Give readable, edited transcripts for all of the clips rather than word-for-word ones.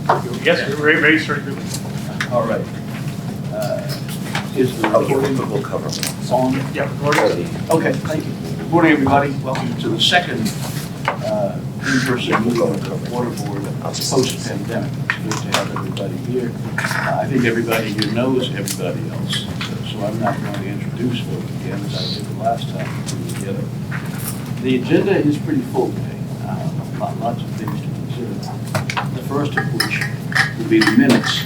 Yes, we're very sorry. All right. Is the recording cover on? Yeah, recording. Okay, thank you. Good morning, everybody. Welcome to the second in-person meeting of the Water Board post-pandemic. It's good to have everybody here. I think everybody here knows everybody else, so I'm not going to introduce folks again as I did the last time we were together. The agenda is pretty full today. Lots of things to consider. The first of which will be the minutes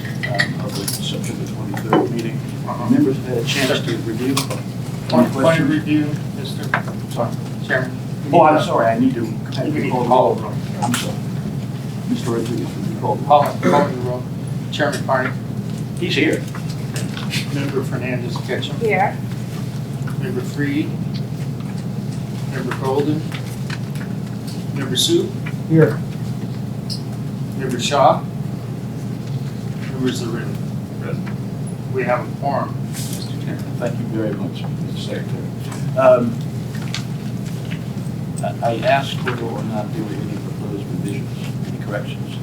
of the September 23rd meeting. Members have had a chance to review. Point of review, Mr. Sorry. Chairman. Oh, I'm sorry, I need to You can call the call roll. the roll. I'm sorry. Mr. Rodriguez, would you call the roll? Calling the roll. Chairman Carney. He's here. Member Fernandez Ketchum. Here. Member Freed. Member Golden. Member Sue. Here. Member Shaw. Member Zarrilli. We have a quorum, Mr. Chairman. Thank you very much, Mr. Secretary. I asked whether or not there were any proposed revisions, any corrections.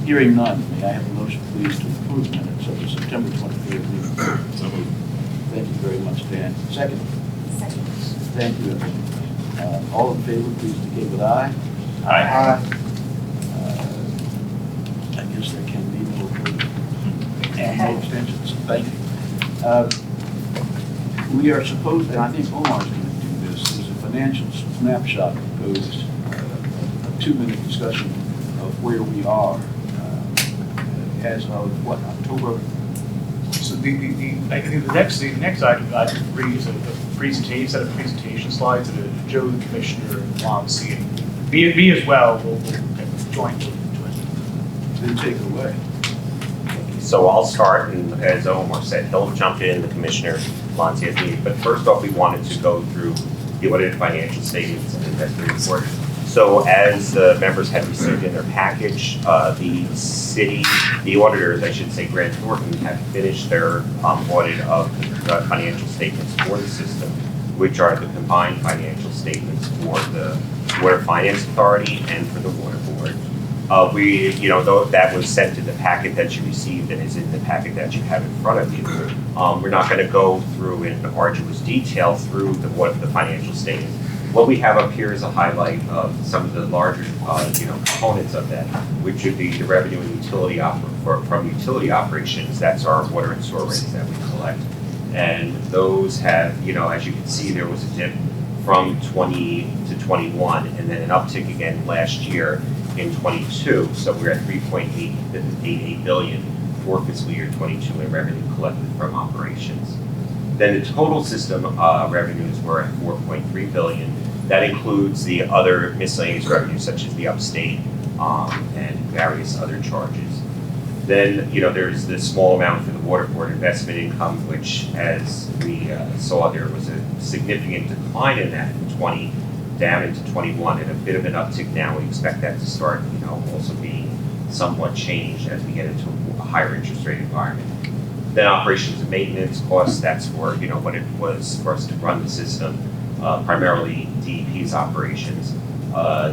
Hearing none, may I have a motion, please, to approve minutes of the September 23rd meeting? So moved. Thank you very much, Dan. Second? Second. Thank you, everyone. All in favor, please indicate with aye. Aye. I guess there can be no opposed and no abstentions. Thank you. We are supposed, and I think Omar's going to do this, there's a financial snapshot proposed, a 2-minute discussion of where we are as of what, October? So I think the next item I would read is a presentation, set of presentation slides that Joe, the Commissioner, and Lon see, and B as well will join to it. Then take it away. So I'll start, and as Omar said, he'll jump in, the Commissioner, Monty, as needed. But first off, we wanted to go through the audited financial statements and investment report. So as the members had received in their package, the auditors, I should say, Grant Thornton, have finished their audit of financial statements for the system, which are the combined financial statements for the Water Finance Authority and for the Water Board. Though that was sent in the packet that you received and is in the packet that you have in front of you. We're not going to go through in arduous detail through the financial statements. What we have up here is a highlight of some of the larger, components of that, which would be the revenue and utility from utility operations. That's our water and sewer rates that we collect, and those have, as you can see, there was a dip from 20 to 21, and then an uptick again last year in 22. So we're at 3.88 billion for fiscal year 22 in revenue collected from operations. Then the total system revenues were at 4.3 billion. That includes the other miscellaneous revenues such as the upstate and various other charges. Then, there's this small amount for the Water Board investment income, which, as we saw, there was a significant decline in that from 20 down into 21 and a bit of an uptick now. We expect that to start, also being somewhat changed as we get into a higher interest rate environment. Then operations and maintenance costs, that's for, what it was for us to run the system, primarily DEP's operations.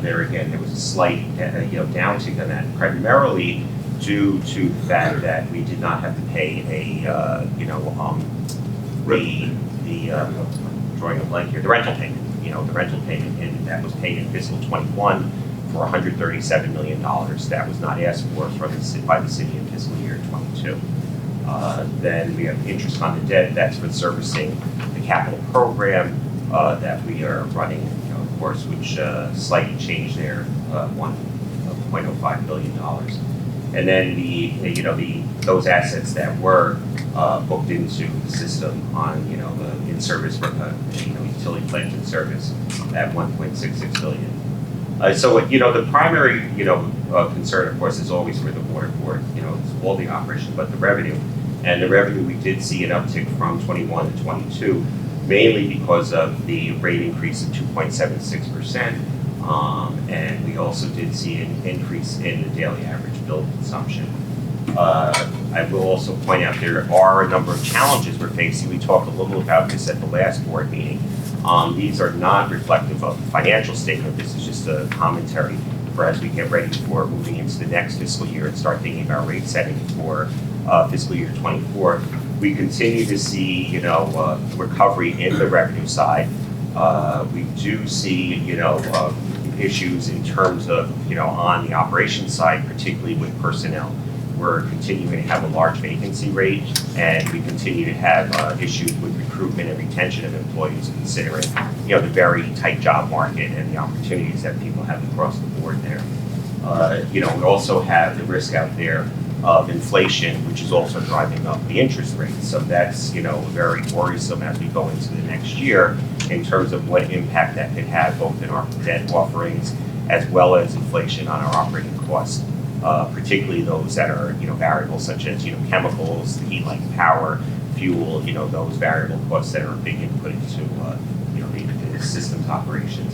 There again, there was a slight, downtick on that, primarily due to the fact that we did not have to pay drawing a blank here, the rental payment. The rental payment, and that was paid in fiscal 21 for $137 million. That was not asked for by the city in fiscal year 22. Then we have interest on the debt. That's for servicing the capital program that we are running, of course, which slightly changed there, $1.05 billion. And then those assets that were booked into the system on, the in-service, utility plant in service at 1.66 billion. So, the primary, concern, of course, is always for the Water Board, it's all the operation, but the revenue. And the revenue, we did see an uptick from 21 to 22, mainly because of the rate increase of 2.76%. And we also did see an increase in the daily average bill consumption. I will also point out there are a number of challenges we're facing. We talked a little about this at the last board meeting. These are not reflective of the financial statement. This is just a commentary for as we get ready for moving into the next fiscal year and start thinking about rate setting for fiscal year '24, we continue to see, recovery in the revenue side. We do see, issues in terms of, on the operations side, particularly with personnel. We're continuing to have a large vacancy rate, and we continue to have issues with recruitment and retention of employees, considering, the very tight job market and the opportunities that people have across the board there. We also have the risk out there of inflation, which is also driving up the interest rates. So that's, very worrisome as we go into the next year in terms of what impact that could have both in our debt offerings as well as inflation on our operating costs, particularly those that are, variable, such as, chemicals, the heat, light, power, fuel, those variable costs that are a big input into, the system's operations.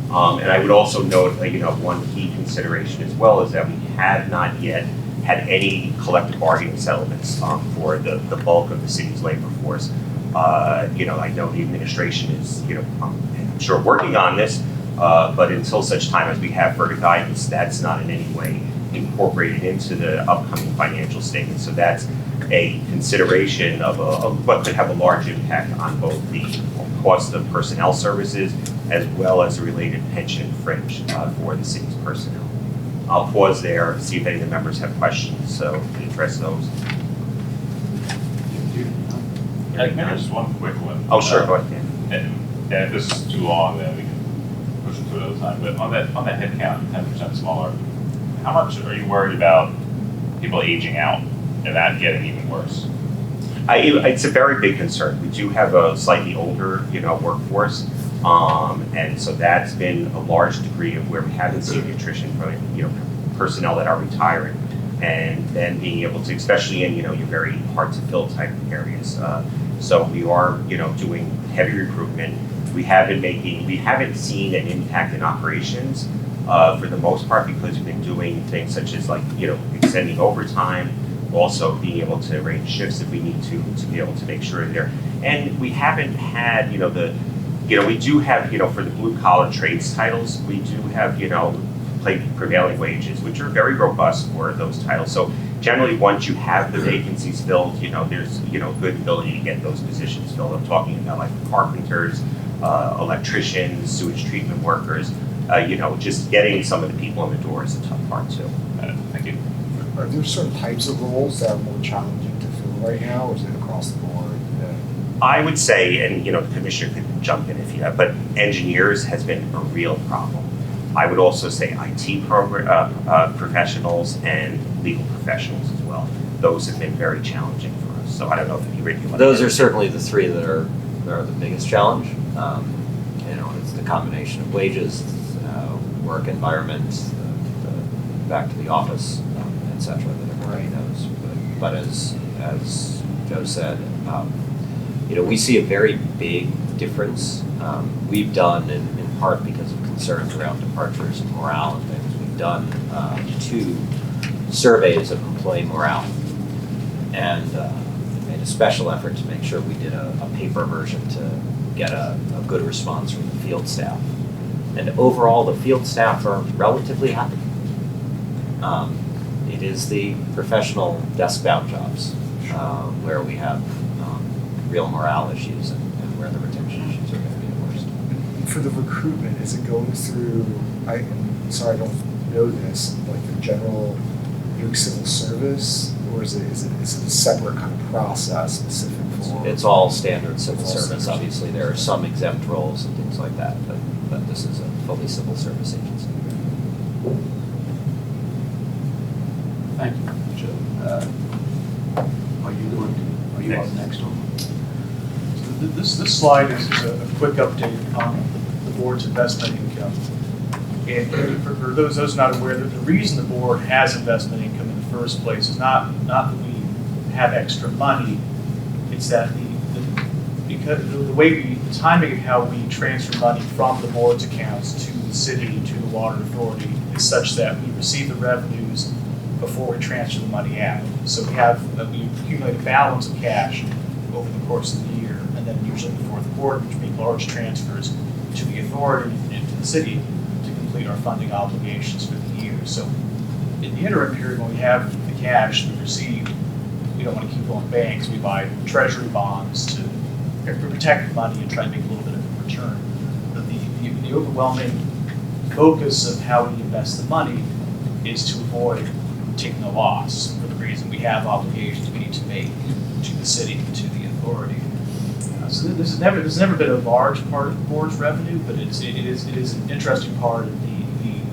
And I would also note, one key consideration as well is that we have not yet had any collective bargaining settlements for the bulk of the city's labor force. I know the administration is, I'm sure working on this, but until such time as we have further guidance, that's not in any way incorporated into the upcoming financial statement. So that's a consideration of what could have a large impact on both the cost of personnel services as well as the related pension fringe for the city's personnel. I'll pause there, see if any of the members have questions, so to address those. Maybe just one quick one. Oh, sure, go ahead, Dan. And if this is too long, then we can push it to another time. But on that headcount, 10% smaller, how much are you worried about people aging out and that getting even worse? It's a very big concern. We do have a slightly older, workforce, and so that's been a large degree of where we haven't seen the attrition from, personnel that are retiring, and then being able to, especially in, your very hard to fill type areas. So we are, doing heavy recruitment. We haven't seen an impact in operations for the most part because we've been doing things such as extending overtime, also being able to arrange shifts if we need to be able to make sure they're, and we haven't had, we do have, for the blue collar trades titles, we do have, prevailing wages, which are very robust for those titles. So generally, once you have the vacancies filled, there's, good ability to get those positions filled. I'm talking about like carpenters, electricians, sewage treatment workers, just getting some of the people in the door is a tough part too. Thank you. Are there certain types of roles that are more challenging to fill right now, or is it across the board? I would say, and the commissioner could jump in if you have, but engineers has been a real problem. I would also say IT professionals and legal professionals as well. Those have been very challenging for us. So I don't know if you really want Those are certainly the three that are the biggest challenge. It's the combination of wages, work environment, the back to the office, et cetera, that everybody knows. But as Joe said, we see a very big difference. We've done, in part because of concerns around departures and morale and things, we've done 2 surveys of employee morale, and made a special effort to make sure we did a paper version to get a good response from the field staff. And overall, the field staff are relatively happy. It is the professional desk-bound jobs where we have real morale issues and where the retention issues are going to be the worst. For the recruitment, is it going through, I'm sorry, I don't know this, like the general civil service, or is it a separate kind of process specific for? It's all standard civil service. Obviously, there are some exempt roles and things like that, but this is a fully civil service agency. Thank you, Joe. Are you up next on? This slide is a quick update on the board's investment income. And for those not aware, the reason the board has investment income in the first place is not that we have extra money. It's that because the timing of how we transfer money from the board's accounts to the city, to the water authority, is such that we receive the revenues before we transfer the money out. So we accumulate a balance of cash over the course of the year, and then usually in the fourth quarter, which make large transfers to the authority and to the city to complete our funding obligations for the So in the interim period, when we have the cash we receive, we don't want to keep going banks. We buy treasury bonds to protect the money and try to make a little bit of a return. But the overwhelming focus of how we invest the money is to avoid taking a loss for the reason we have obligations we need to make to the city, to the authority. So this has never been a large part of the board's revenue, but it is an interesting part of the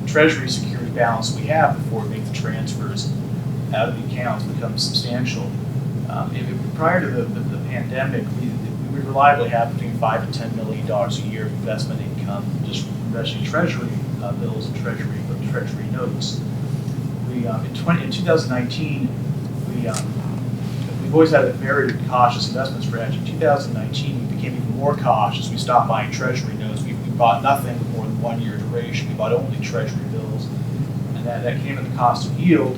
treasury security balance we have before we make the transfers out of the accounts becomes substantial. Prior to the pandemic, we reliably have between $5 to $10 million a year of investment income just from investing in treasury bills and treasury notes. In 2019, we've always had a very cautious investment strategy. In 2019, we became even more cautious. We stopped buying treasury notes. We bought nothing with more than 1 year duration. We bought only treasury bills, and that came at the cost of yield,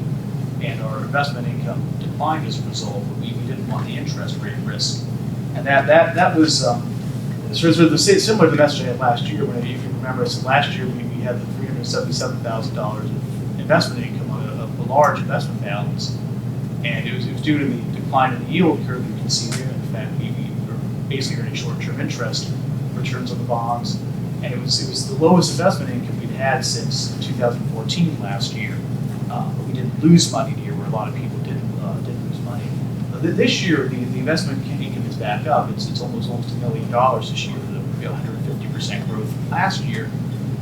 and our investment income declined as a result. But we didn't want the interest rate risk, and that was sort of similar to the message I had last year. When, if you remember, so last year we had the $377,000 of investment income on a large investment balance, and it was due to the decline in the yield curve you can see there. In fact, we were basically earning short-term interest returns on the bonds, and it was the lowest investment income we'd had since 2014 last year. But we didn't lose money here, where a lot of people did lose money. This year, the investment income is back up. It's almost $1 million this year, with 150% growth last year.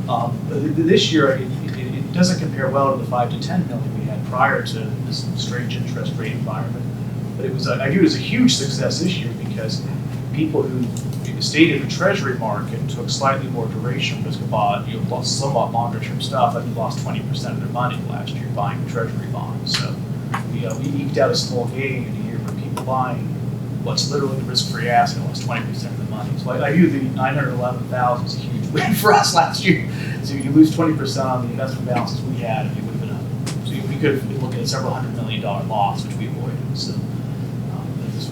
But this year, it doesn't compare well to the $5 to $10 million we had prior to this strange interest rate environment. But I view it as a huge success this year because people who stayed in the treasury market and took slightly more duration risk, bought somewhat longer term stuff, and lost 20% of their money last year buying treasury bonds. So we eked out a small gain in a year where people buying what's literally the risk-free asset lost 20% of the money. So I view the $911,000 as a huge win for us last year. So you lose 20% on the investment balances we had, and we could have been looking at several $100 million loss, which we avoided. So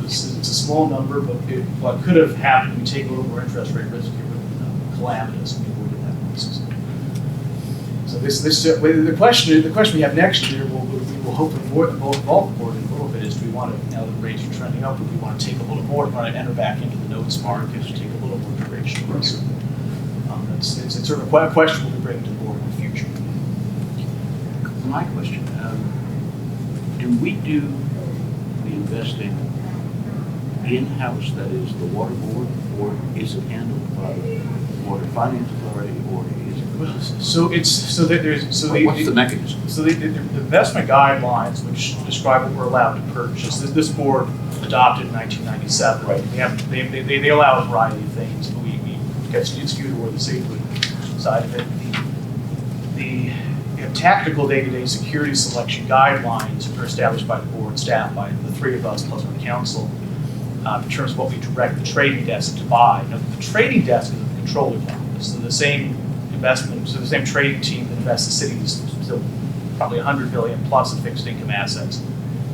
it's a small number, but what could have happened, we take a little more interest rate risk here with calamitous, and we avoided that risk. So the question we have next year, we will hopefully involve the board in a little bit, is do we want to, now that the rates are trending up, do we want to take a little more, do we want to enter back into the notes market to take a little more duration risk? It's sort of a question we'll be bringing to the board in the future. My question, do we do the investing in-house, that is the water board, or is it handled by the Water Finance Authority, or is it? What's the mechanism? So the investment guidelines, which describe what we're allowed to purchase, this board adopted in 1997. Right. They allow a variety of things, but we get skewed toward the safety side of it. The tactical day-to-day security selection guidelines are established by the board staff, by the three of us plus our council, in terms of what we direct the trading desk to buy. Now, the trading desk is the controller's office, so the same trading team that invests the city's still probably $100 billion plus in fixed income assets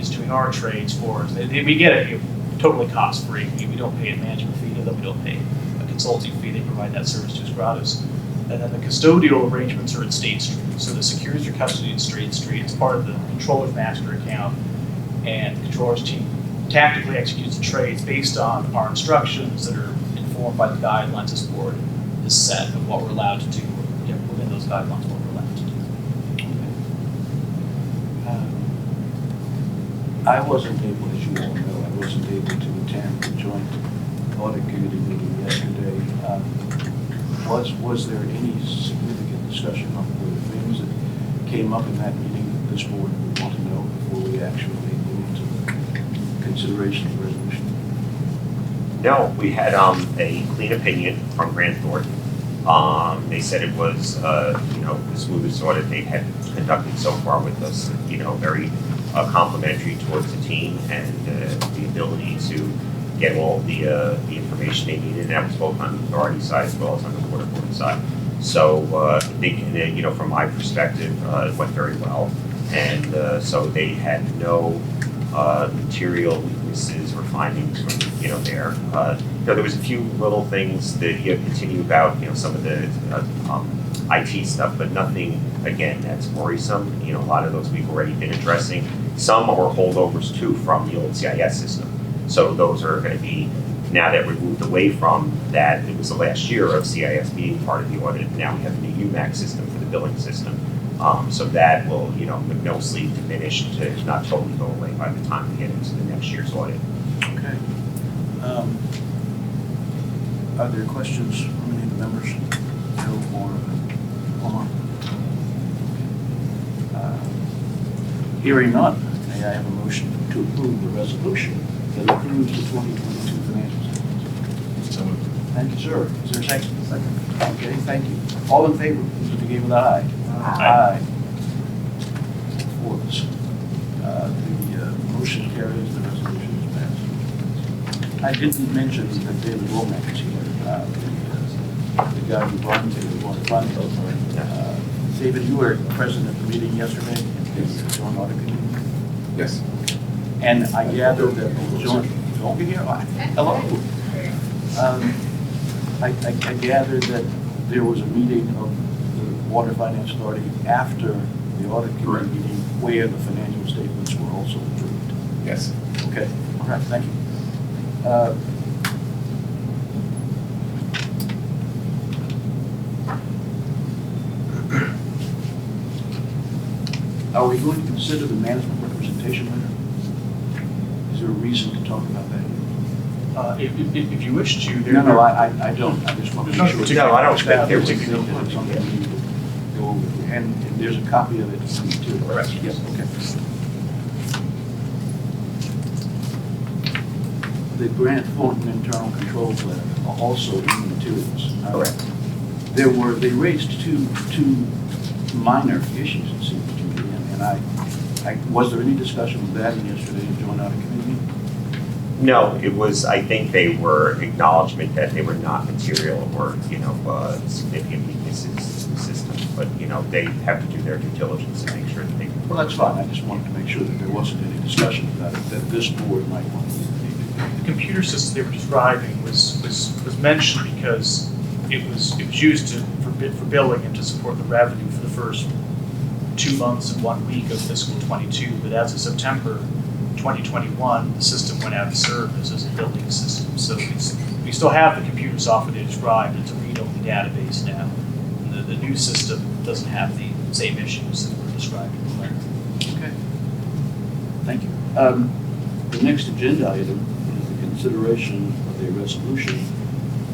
is doing our trades for us. We get it totally cost-free. We don't pay a management fee to them. We don't pay a consulting fee. They provide that service to us gratis. And then the custodial arrangements are at State Street. So the securities are custodied at State Street. It's part of the controller's master account, and the controller's team tactically executes the trades based on our instructions that are informed by the guidelines this board has set of what we're allowed to do within those guidelines, what we're allowed to do. I wasn't able, as you all know, I wasn't able to attend the joint audit committee meeting yesterday. Was there any significant discussion on the things that came up in that meeting that this board would want to know before we actually move to the consideration of the resolution? No, we had a clean opinion from Grant Thornton. They said it was the smoothest audit they had conducted so far with us. Very complimentary towards the team and the ability to get all the information they needed. And that was both on the authority side as well as on the water board side. So I think, from my perspective, it went very well. And so they had no material weaknesses or findings from there. There was a few little things that continue about some of the IT stuff, but nothing, again, that's worrisome. You know, a lot of those we've already been addressing. Some are holdovers too from the old CIS system. So those are going to be, now that we've moved away from that, it was the last year of CIS being part of the audit. Now we have the new UMAC system for the billing system. So that will, you know, mostly diminish to not totally go away by the time we get into the next year's audit. Okay. Are there questions from any of the members? Joe or Omar? Hearing none, may I have a motion to approve the resolution that approves the 2022 financial statements? So moved. Thank you, sir. Is there a second? Second. Okay, thank you. All in favor, please indicate with aye. Aye. Four of us. The motion carries, the resolution is passed. I didn't mention that David Womack is here, the guy who runs the Water Fund. David, you were present at the meeting yesterday, the joint audit committee? Yes. And I gather that the joint, don't be here, hello. I gather that there was a meeting of the Water Finance Authority after the audit committee meeting where the financial statements were also approved. Yes. Okay, all right, thank you. Are we going to consider the management representation letter? Is there a reason to talk about that? If you wish to, No, I don't. I just want to make sure. No, I don't expect there It's to be. something we need to go over. And there's a copy of it too. Correct. Yes, okay. The grant Thornton internal controls letter are also in the materials. Correct. They raised two minor issues, it seems to me, and was there any discussion of that in yesterday's joint audit committee meeting? No, it was, I think they were acknowledgement that they were not material or, you know, significant weaknesses in the system. But, you know, they have to do their due diligence to make sure that they. Well, that's fine. I just wanted to make sure that there wasn't any discussion about it, that this board might want to. the computer system they were describing was mentioned because it was used for billing and to support the revenue for the first 2 months and 1 week of fiscal 22. But as of September 2021, the system went out of service as a billing system. So we still have the computer software they described. It's a read-only database now. And the new system doesn't have the same issues that were described in the letter. Okay. Thank you. The next agenda item is the consideration of a resolution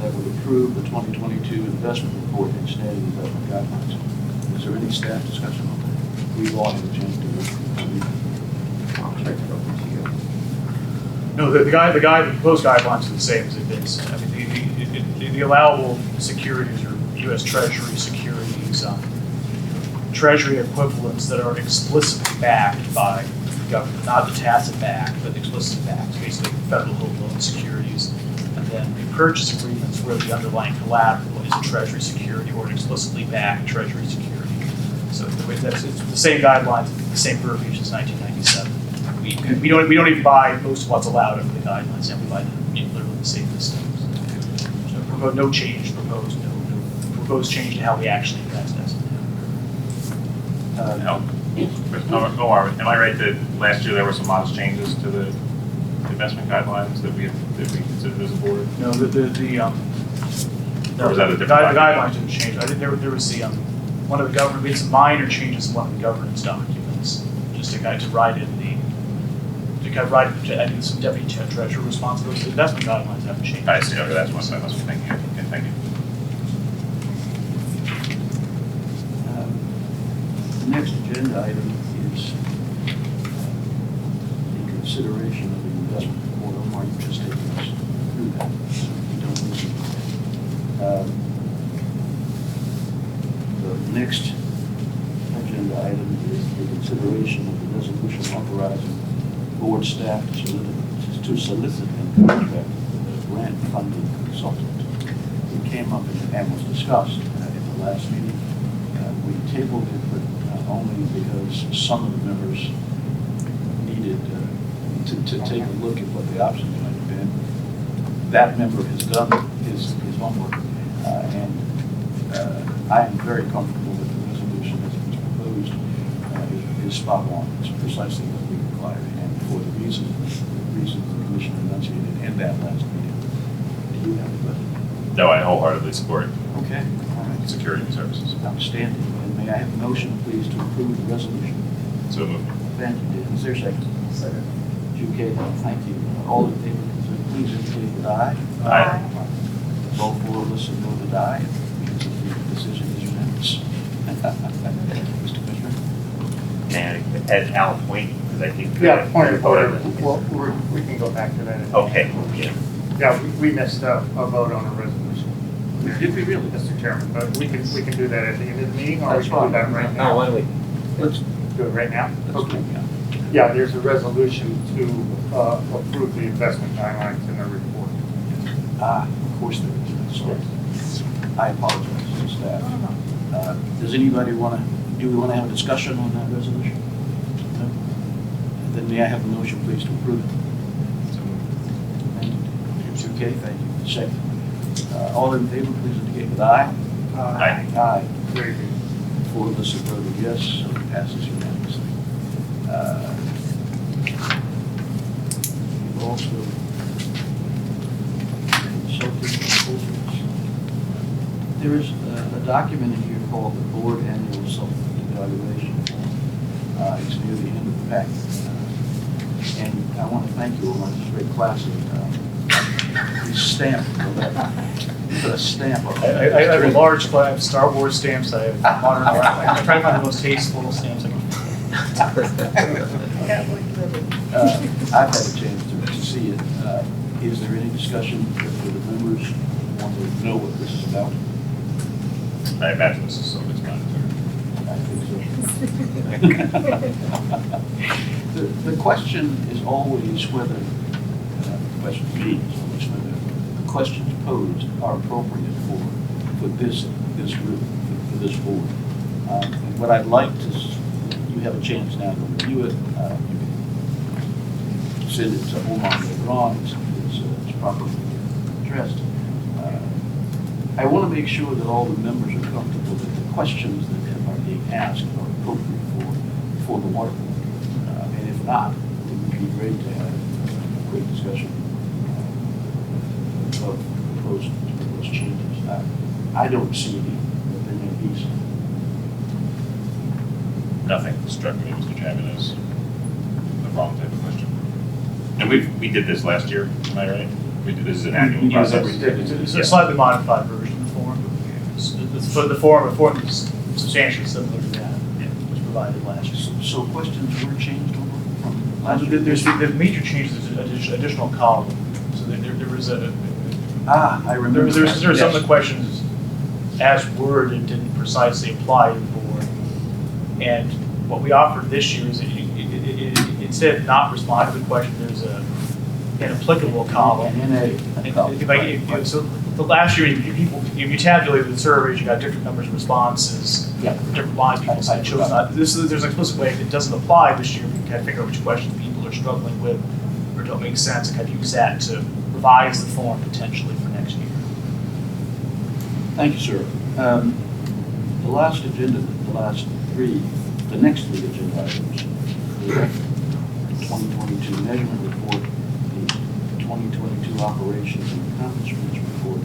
that would approve the 2022 investment report and standing investment guidelines. Is there any staff discussion on that? We've all had a chance to look. No, the proposed guidelines are the same as they've been. I mean, the allowable securities are U.S. Treasury securities, Treasury equivalents that are explicitly backed by the government, not the tacit backed, but explicitly backed, basically federal home loan securities. And then the purchase agreements where the underlying collateral is a Treasury security or an explicitly backed Treasury security. So it's the same guidelines, the same verbiage as 1997. We don't even buy most of what's allowed under the guidelines, and we buy literally the same as things. So no change proposed, no proposed change to how we actually invest as of now. Omar, am I right that last year there were some modest changes to the investment guidelines that we considered as a board? No, Or was that a different the guidelines didn't change. I think there was one of the government, we had some minor changes in one of the governance documents, just to write in I think some deputy treasurer responsibilities. The investment guidelines haven't changed. I see, okay, that's what I was thinking. Okay, thank you. The next agenda item is the consideration of the investment report. Omar, you've just taken us through that, so we don't lose it. The next agenda item is the consideration of the resolution authorizing board staff to solicit and contract a grant funding consultant. It came up and was discussed at the last meeting. We tabled it, but only because some of the members needed to take a look at what the options might have been. That member has done his homework, and I am very comfortable with the resolution as it was proposed. Is spot on. It's precisely what we require, and for the reasons the Commissioner enunciated in that last meeting. Do you have a question? No, I wholeheartedly support Okay, all right. security services. Outstanding. And may I have a motion, please, to approve the resolution? So moved. Thank you, Dan. Is there a second? Second. Okay, thank you. All in favor, please indicate with aye. Aye. All four of us have voted aye. It means that the decision is unanimous. Mr. Commissioner? And at Al point, because I think. Yeah, point of order. Well, Well, we can go back to that. okay, yeah. Yeah, we missed a vote on a resolution. Did we really? Mr. Chairman, but we can do that at the end of the meeting, or we That's can do fine. that right No, now. why don't we, Let's, Do it right now? let's do it, yeah. Yeah, there's a resolution to approve the investment guidelines in the report. Of course there is. Sorry. I apologize to staff. Does anybody do we want to have a discussion on that resolution? No? Then may I have a motion, please, to approve it? Thank you. It's okay, thank you. Second. All in favor, please indicate with aye. Aye. Aye. Very good. Four of us have voted yes, so it passes unanimously. You've also consulted proposals. There is a document in here called the Board Annual Self-Evaluation. It's near the end of the packet. And I want to thank you all, it's very classic. You stamped, you put a stamp on it. I have a large collection of Star Wars stamps. I have modern art. I try to find the most tasteful stamps I can. I've had a chance to see it. Is there any discussion for the members who want to know what this is about? I imagine this is self-explanatory. I think so. The question is always whether, the question being is always whether the questions posed are appropriate for this group, for this board. And what I'd like to, you have a chance now to review it. You can send it to Omar later on, it's properly addressed. I want to make sure that all the members are comfortable that the questions that are being asked are appropriate for the water board. And if not, it would be great to have a quick discussion of proposed changes. I don't see any, but there may be some. Nothing struck me, Mr. Chairman, as the wrong type of question. And we did this last year, am I right? This is an annual We do process. every day. It's a slightly modified version of the form. The form is substantially similar to that, which was provided last year. So questions were changed from last year? There's the major changes, additional column. So there was a, I remember. there was some of Yes. the questions as worded didn't precisely apply to the board. And what we offered this year is instead of not responding to the question, there's an applicable column. So the last year, you tabulated the surveys, you got different numbers of responses, Yeah. different lines people said chose not. There's an explicit way, if it doesn't apply this year, we can kind of figure out which questions people are struggling with or don't make sense, and kind of use that to revise the form potentially for next year. Thank you, sir. The last agenda, the next three agenda items, the 2022 measurement report, the 2022 operations and accomplishments report,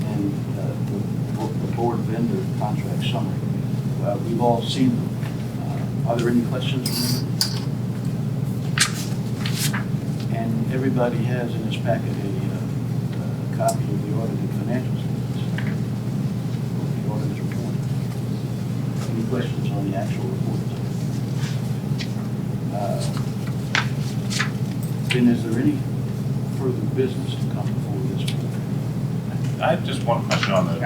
and the board vendor contract summary. We've all seen them. Are there any questions? And everybody has in his packet a copy of the audited financial statements, the auditor's report. Any questions on the actual report? Then is there any further business to come before this board? I have just one question on the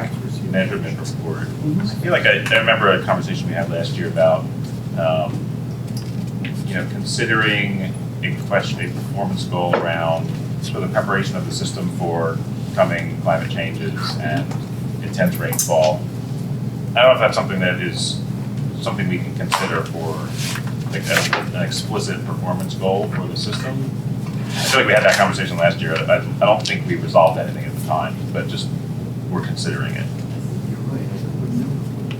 measurement report. I feel like I remember a conversation we had last year about, considering a performance goal around sort of the preparation of the system for coming climate changes and intense rainfall. I don't know if that's something that is something we can consider for like an explicit performance goal for the system. I feel like we had that conversation last year. I don't think we resolved anything at the time, but just we're considering it. You're right, I wouldn't know.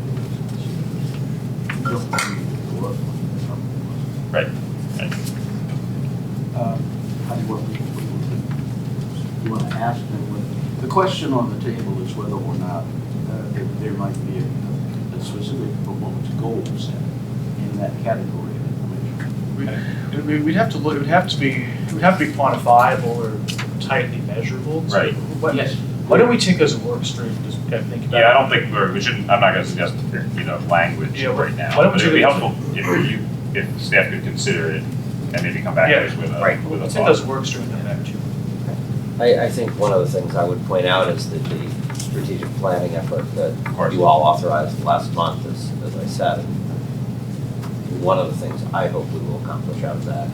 don't believe there was one. Right, right. I think what we want to ask them, the question on the table is whether or not there might be a specific performance goal set in that category of information. We'd have to look, it would have to be quantifiable or tightly measurable. So Right. Yes. Why don't we take as a work stream, just kind of think about it? Yeah, I don't think we shouldn't, I'm not gonna suggest, language Yeah, right now, why don't but we it'd be do it- helpful if staff could consider it and maybe come back to us with right. with a Let's take those thought. work stream and come back to. I think one of the things I would point out is that the strategic planning effort that Of course. you all authorized last month, as I said, one of the things I hope we will accomplish out of that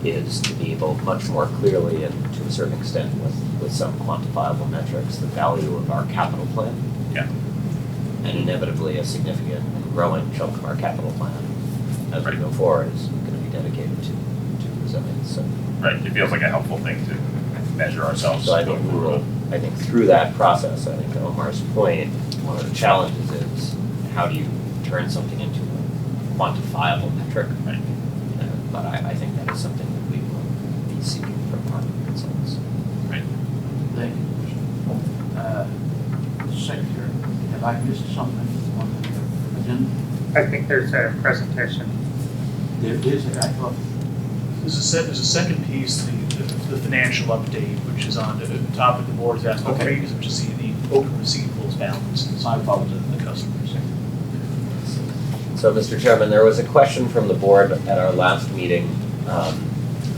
is to be able much more clearly and to a certain extent with some quantifiable metrics, the value of our capital plan. Yeah. And inevitably a significant and growing chunk of our capital plan as we Right. go forward is going to be dedicated to resilience. So Right, it feels like a helpful thing to measure ourselves. So I think we will, I think through that process, I think to Omar's point, one of the challenges is how do you turn something into a quantifiable metric? Right. But I think that is something that we will be seeking from our consultants. Right. Thank you. Secretary, have I missed something on the agenda? I think there's a presentation. There is, I thought, There's a second piece, the financial update, which is on the top of the board's asked for, Okay. which is the open receivables balance and I apologize. the customers. So, Mr. Chairman, there was a question from the board at our last meeting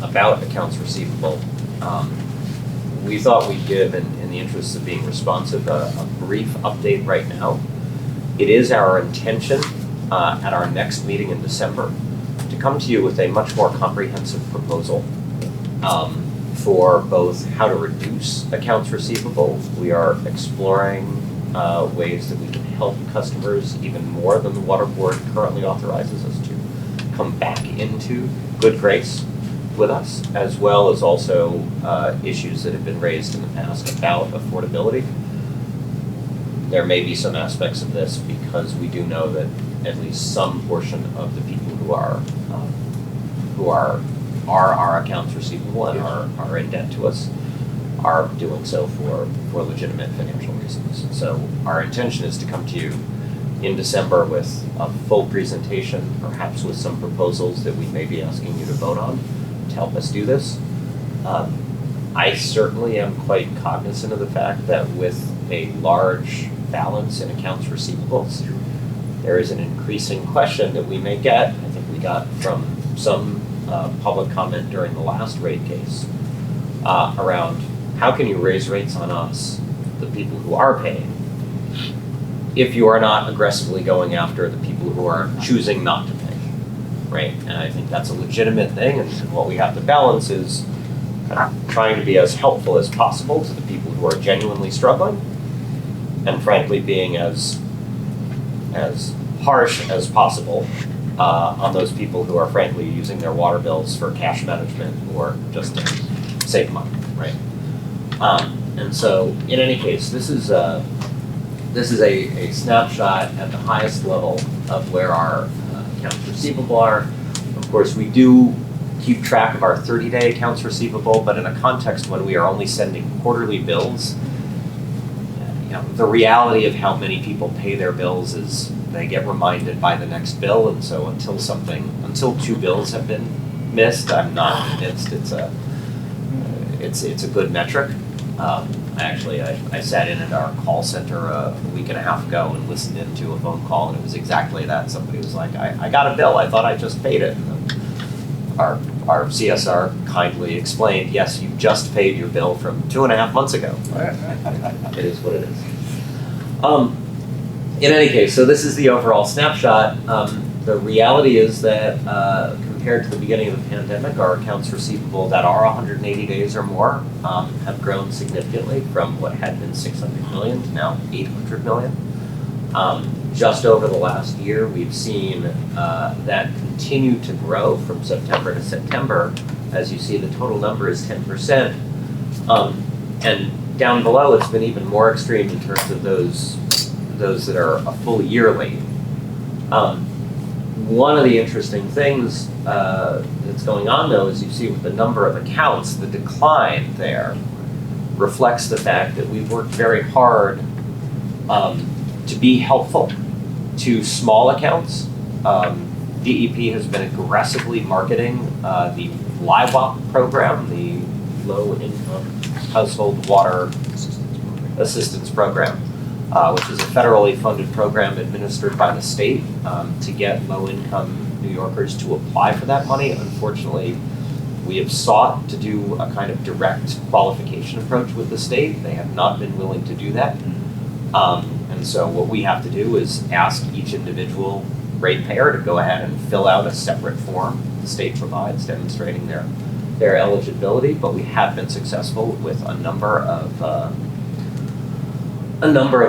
about accounts receivable. We thought we'd give, in the interest of being responsive, a brief update right now. It is our intention at our next meeting in December to come to you with a much more comprehensive proposal for both how to reduce accounts receivable. We are exploring ways that we can help customers even more than the Water Board currently authorizes us to come back into good grace with us, as well as also issues that have been raised in the past about affordability. There may be some aspects of this because we do know that at least some portion of the people who are our accounts receivable and are in debt to us are doing so for legitimate financial reasons. So our intention is to come to you in December with a full presentation, perhaps with some proposals that we may be asking you to vote on to help us do this. I certainly am quite cognizant of the fact that with a large balance in accounts receivables, there is an increasing question that we may get. I think we got from some public comment during the last rate case around how can you raise rates on us, the people who are paying, if you are not aggressively going after the people who are choosing not to pay, right? And I think that's a legitimate thing, and what we have to balance is trying to be as helpful as possible to the people who are genuinely struggling, and frankly being as harsh as possible on those people who are frankly using their water bills for cash management or just to save money, right? And so, in any case, this is a snapshot at the highest level of where our accounts receivable are. Of course, we do keep track of our 30-day accounts receivable, but in a context when we are only sending quarterly bills, the reality of how many people pay their bills is they get reminded by the next bill, and so until 2 bills have been missed, I'm not convinced it's a good metric. I sat in at our call center a week and a half ago and listened into a phone call, and it was exactly that. Somebody was like, I got a bill, I thought I just paid it. And our CSR kindly explained, yes, you just paid your bill from 2.5 months ago. It is what it is. In any case, so this is the overall snapshot. The reality is that compared to the beginning of the pandemic, our accounts receivable that are 180 days or more have grown significantly from what had been 600 million to now 800 million. Just over the last year, we've seen that continue to grow from September to September. As you see, the total number is 10%. And down below, it's been even more extreme in terms of those that are a full year late. One of the interesting things that's going on though is you see with the number of accounts, the decline there reflects the fact that we've worked very hard to be helpful to small accounts. DEP has been aggressively marketing the LIWAP program, the Low Income Household Water Assistance Program, which is a federally funded program administered by the state to get low-income New Yorkers to apply for that money. Unfortunately, we have sought to do a kind of direct qualification approach with the state. They have not been willing to do that. And so what we have to do is ask each individual ratepayer to go ahead and fill out a separate form the state provides demonstrating their eligibility, but we have been successful with a number of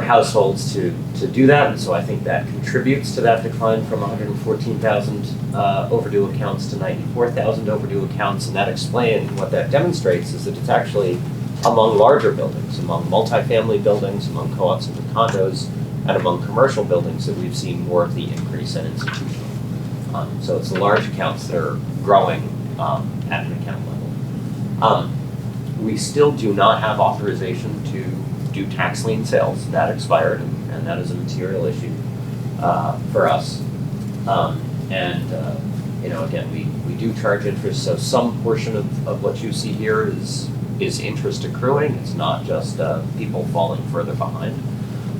households to do that, and so I think that contributes to that decline from 114,000 overdue accounts to 94,000 overdue accounts, and that explains, what that demonstrates is that it's actually among larger buildings, among multifamily buildings, among co-ops and condos, and among commercial buildings that we've seen more of the increase in institutional. So it's the large accounts that are growing at an account level. We still do not have authorization to do tax lien sales. That expired, and that is a material issue for us. Again, we do charge interest, so some portion of what you see here is interest accruing. It's not just people falling further behind.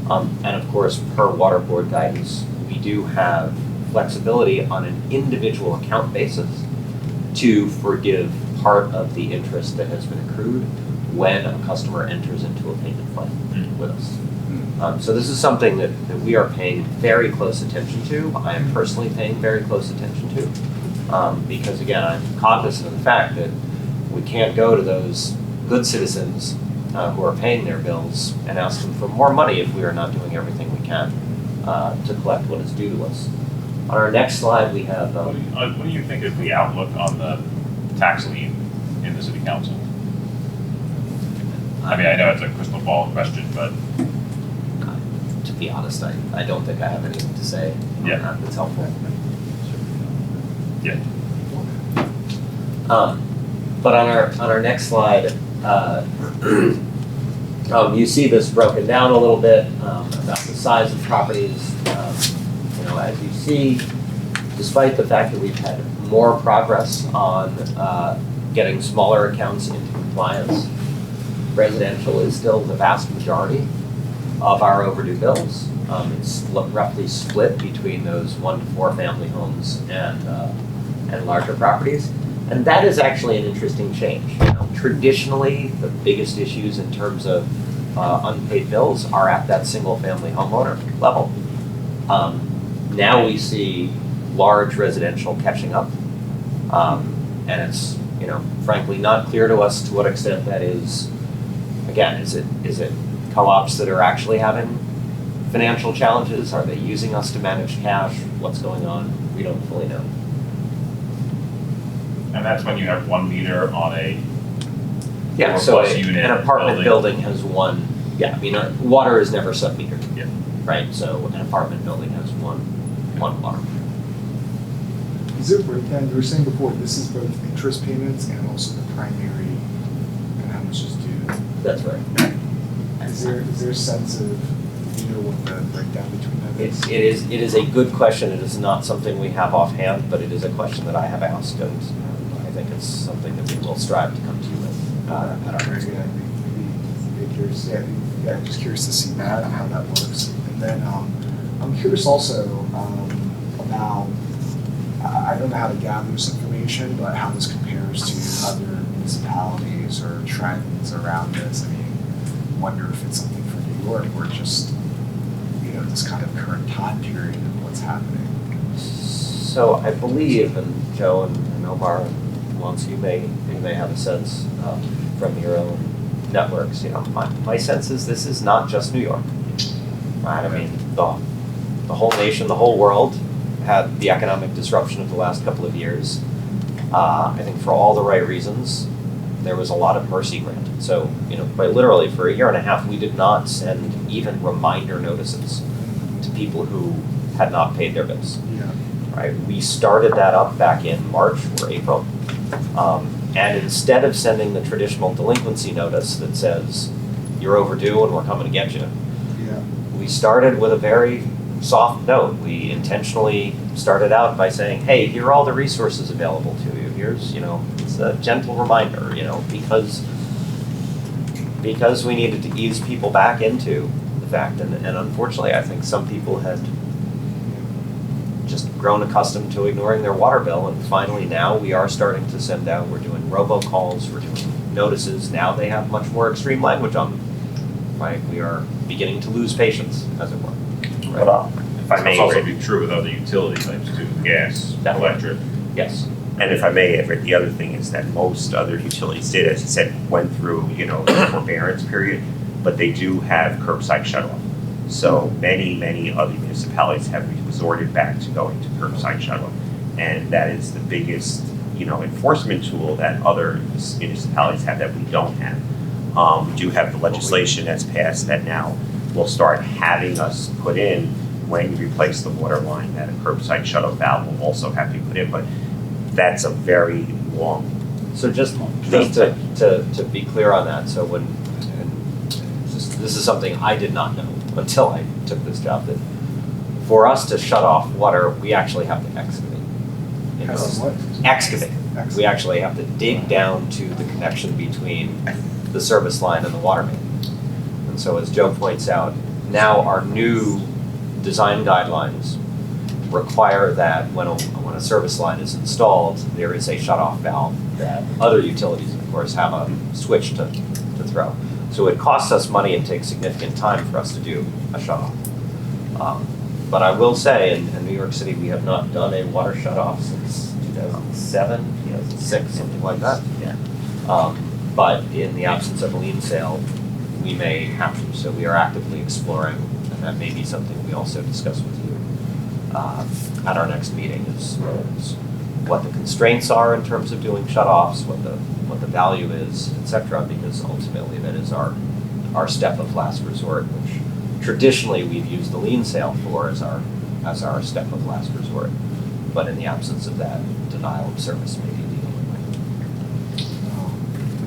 And of course, per water board guidance, we do have flexibility on an individual account basis to forgive part of the interest that has been accrued when a customer enters into a payment plan with us. So this is something that we are paying very close attention to. I am personally paying very close attention to because, again, I'm cognizant of the fact that we can't go to those good citizens who are paying their bills and ask them for more money if we are not doing everything we can to collect what is due to us. On our next slide, we have... What do you think is the outlook on the tax lien in the city council? I mean, I know it's a crystal ball question, but... To be honest, I don't think I have anything to say on that that's helpful. Yeah. But on our next slide, you see this broken down a little bit about the size of properties. As you see, despite the fact that we've had more progress on getting smaller accounts into compliance, residential is still the vast majority of our overdue bills. It's roughly split between those 1 to 4 family homes and larger properties. And that is actually an interesting change. Traditionally, the biggest issues in terms of unpaid bills are at that single family homeowner level. Now we see large residential catching up. And it's, frankly not clear to us to what extent that is. Again, is it co-ops that are actually having financial challenges? Are they using us to manage cash? What's going on? We don't fully know. And that's when you have 1 meter on a so 4+ unit an apartment building has one. Water is never sub-metered. Yeah. Right. So an apartment building has one water. Is it breakdown? You were saying before this is both interest payments and also the primary and how much is due. That's right. Is there a sense of what the breakdown between them is? It is a good question. It is not something we have offhand, but it is a question that I have asked, and I think it's something that we will strive to come to you with at our next meeting. Maybe curious. Yeah, I'm just curious to see that and how that works. And then I'm curious also about, I don't know how to gather this information, but how this compares to other municipalities or trends around this. I mean, wonder if it's something for New York or just, this kind of current time period of what's happening. So I believe, and Joe and Omar and Lance, you may have a sense from your own networks. My sense is this is not just New York. Right? I mean, the whole nation, the whole world had the economic disruption of the last couple of years. I think for all the right reasons, there was a lot of mercy granted. So, quite literally, for 1.5 years, we did not send even reminder notices to people who had not paid their bills. Yeah. right? We started that up back in March or April. And instead of sending the traditional delinquency notice that says, you're overdue and we're coming to get you, Yeah. we started with a very soft note. We intentionally started out by saying, hey, here are all the resources available to you. Here's, it's a gentle reminder, because we needed to ease people back into the fact. And unfortunately, I think some people had just grown accustomed to ignoring their water bill. And finally now we are starting to send out, we're doing robocalls, we're doing notices. Now they have much more extreme language on them, right? We are beginning to lose patience, as it were. Right? But, if I may, It's also Rick, be true with other utility types too, gas, Definitely. electric. Yes. and if I may, Rick, the other thing is that most other utilities did, as you said, went through, the forbearance period, but they do have curbside shut-off. So many other municipalities have resorted back to going to curbside shut-off. And that is the biggest, enforcement tool that other municipalities have that we don't have. We do have the legislation that's passed that now will start having us put in, when you replace the water line, that a curbside shut-off valve will also have to be put in, but that's a very long. So just to be clear on that, so this is something I did not know until I took this job, that for us to shut off water, we actually have to excavate. Excavate. We actually have to dig down to the connection between the service line and the water main. And so as Joe points out, now our new design guidelines require that when a service line is installed, there is a shut-off valve that other utilities, of course, have a switch to throw. So it costs us money and takes significant time for us to do a shut-off. But I will say, in New York City, we have not done a water shut-off since 2007, 2006, something like that. Yeah. But in the absence of a lien sale, we may have to. So we are actively exploring, and that may be something we also discuss with you at our next meeting, is what the constraints are in terms of doing shut-offs, what the value is, et cetera, because ultimately that is our step of last resort, which traditionally we've used the lien sale for as our step of last resort. But in the absence of that, denial of service may be the only way.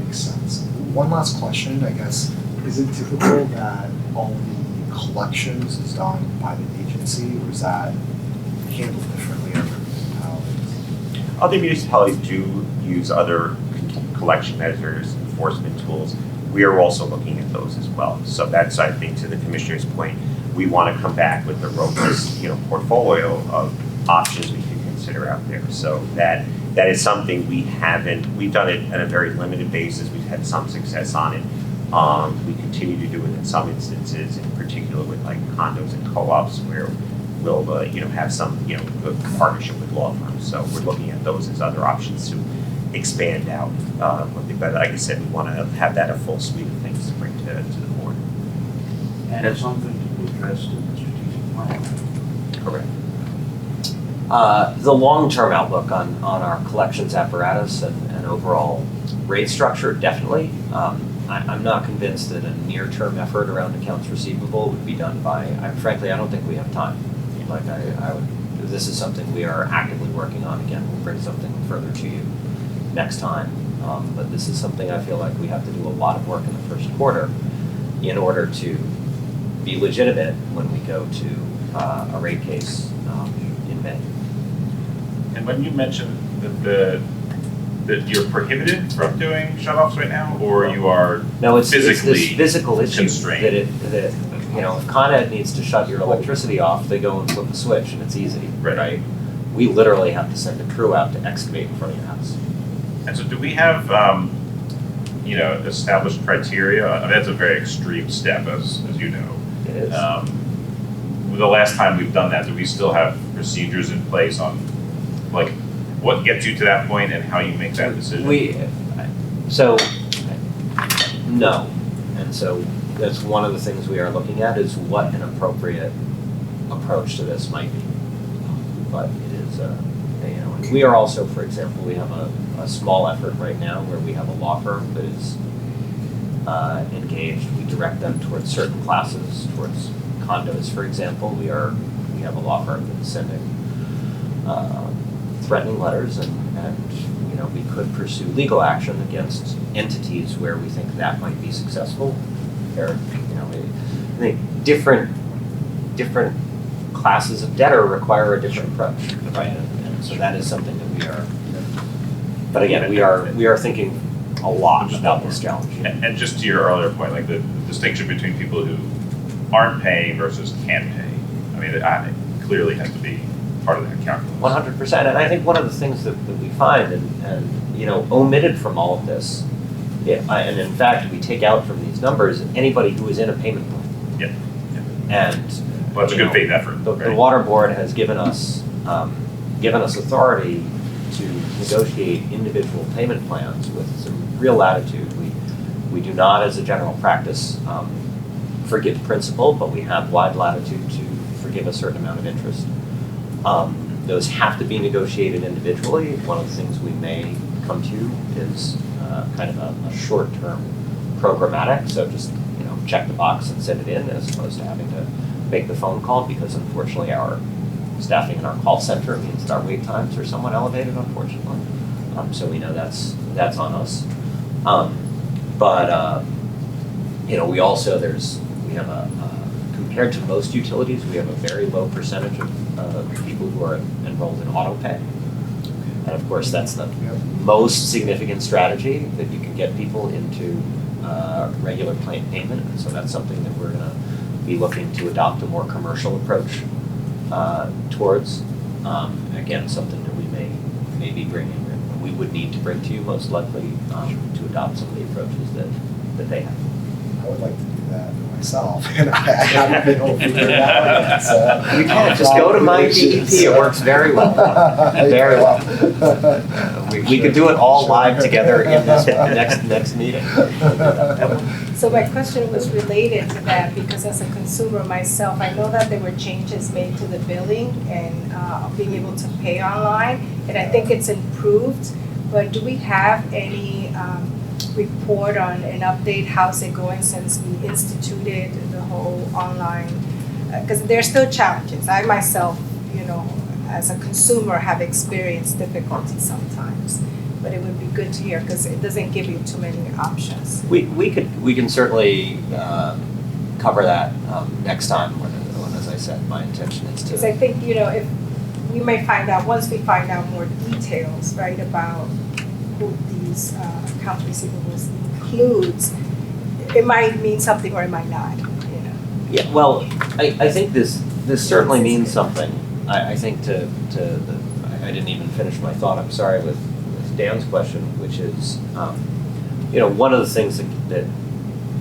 Makes sense. One last question, I guess. Is it typical that all the collections is done by the agency, or is that handled differently in other municipalities? Other municipalities do use other collection measures, enforcement tools. We are also looking at those as well. So that's, I think, to the commissioner's point, we want to come back with a robust, portfolio of options we can consider out there. So that is something we've done it on a very limited basis. We've had some success on it. We continue to do it in some instances, in particular with like condos and co-ops, where we'll, have some, good partnership with law firms. So we're looking at those as other options to expand out. But like I said, we want to have that a full suite of things to bring to the board. And it's something to be addressed in the strategic plan. Correct. The long-term outlook on our collections apparatus and overall rate structure, definitely. I'm not convinced that a near-term effort around accounts receivable would be done by, frankly, I don't think we have time. Like this is something we are actively working on. Again, we'll bring something further to you next time. But this is something I feel like we have to do a lot of work in the first quarter in order to be legitimate when we go to a rate case in May. And when you mentioned that you're prohibited from doing shut-offs right now, or you are No, it's physically this physical issue constrained? that if Con Ed needs to shut your electricity off, they go and flip a switch and it's easy, Right. We literally have to send a crew out to excavate in front of your house. And so do we have, established criteria? I mean, that's a very extreme step, as you know. It is. The last time we've done that, do we still have procedures in place on, like, what gets you to that point and how you make that decision? No. And so that's one of the things we are looking at, is what an appropriate approach to this might be. But it is, and we are also, for example, we have a small effort right now where we have a law firm that is engaged. We direct them towards certain classes, towards condos, for example. We have a law firm that's sending threatening letters, and we could pursue legal action against entities where we think that might be successful. There, I think different classes of debtor require a different approach, right? And so that is something that we are. But again, we are thinking a lot about this challenge. And just to your earlier point, like the distinction between people who aren't paying versus can pay, I mean, it clearly has to be part of that calculus. 100%. And I think one of the things that we find, and omitted from all of this, and in fact we take out from these numbers anybody who is in a payment plan. Yeah. And Well, it's a good faith effort. The right? Water Board has given us authority to negotiate individual payment plans with some real latitude. We do not, as a general practice, forgive principal, but we have wide latitude to forgive a certain amount of interest. Those have to be negotiated individually. One of the things we may come to is kind of a short-term programmatic, so just check the box and send it in, as opposed to having to make the phone call, because unfortunately our staffing in our call center means that our wait times are somewhat elevated, unfortunately. So we know that's on us. But we also we have compared to most utilities, we have a very low percentage of people who are enrolled in auto pay. And of course, that's the most significant strategy that you can get people into regular payment. And so that's something that we're going to be looking to adopt a more commercial approach towards. Again, something that we may be bringing, we would need to bring to you most likely to adopt some of the approaches that they have. I would like to do that for myself, and I haven't been able to figure it out yet, so. You can just go to my DEP, it works very well, very well. We could do it all live together in this next meeting. So my question was related to that, because as a consumer myself, I know that there were changes made to the billing and being able to pay online, and I think it's improved, but do we have any report on an update? How's it going since we instituted the whole online? Because there's still challenges. I myself, as a consumer, have experienced difficulty sometimes. But it would be good to hear, because it doesn't give you too many options. We can certainly cover that next time. When, as I said, my intention is to. Because I think if we may find out, once we find out more details, right, about who these account receivables includes, it might mean something or it might not. Yeah. Well, I think this certainly means something. I think I didn't even finish my thought. I'm sorry with Dan's question, which is, one of the things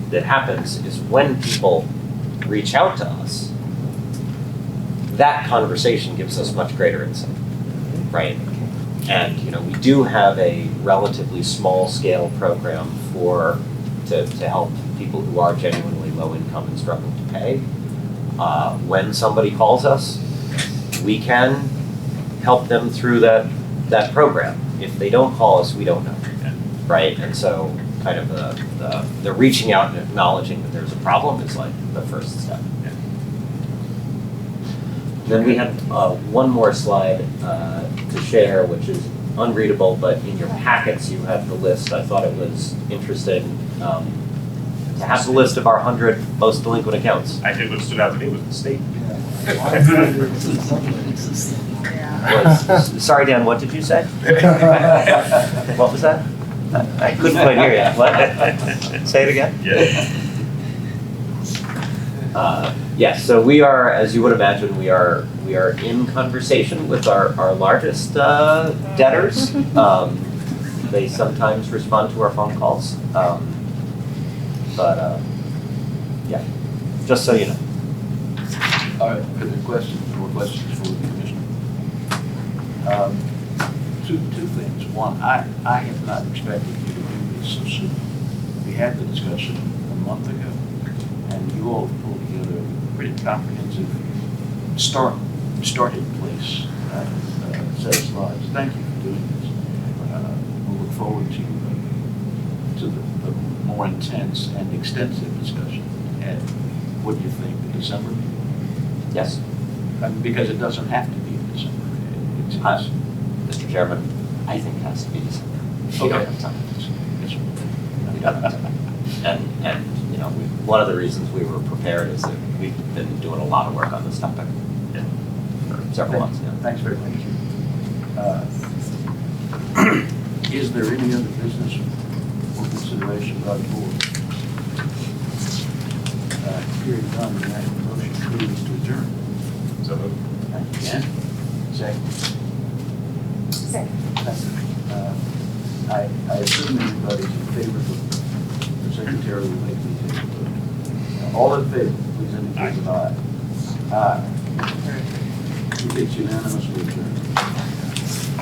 that happens is when people reach out to us, that conversation gives us much greater insight, right? And we do have a relatively small scale program to help people who are genuinely low income and struggling to pay. When somebody calls us, we can help them through that program. If they don't call us, we don't know, right? And so kind of the reaching out and acknowledging that there's a problem is like the first step. Yeah. Then we have one more slide to share, which is unreadable, but in your packets you have the list. I thought it was interesting to have the list of our 100 most delinquent accounts. I think what stood out to me was the state. Sorry, Dan, what did you say? What was that? I couldn't quite hear you. What? Say it again? Yeah. Yes, so we are, as you would imagine, we are in conversation with our largest debtors. They sometimes respond to our phone calls. But yeah, just so you know. All right, further questions, more questions for the commissioner? Two things. One, I have not expected you to do this so soon. We had the discussion a month ago, and you all pulled together a pretty comprehensive starting place set of slides. Thank you for doing this. We'll look forward to the more intense and extensive discussion. And what do you think, the December meeting? Yes. Because it doesn't have to be in December. Mr. Chairman, I think it has to be December. We don't Okay. have time. Yes, sir. We don't have time. And, you know, one of the reasons we were prepared is that we've been doing a lot of work on this topic for several months now. Thanks very much. Is there any other business for consideration by the board? Hearing none, we have a motion please to adjourn. So moved. Thank you, Ken. Second. I assume everybody's in favor of the secretary will make me take a vote. All in favor, please indicate with aye. Aye. It's unanimously adjourned.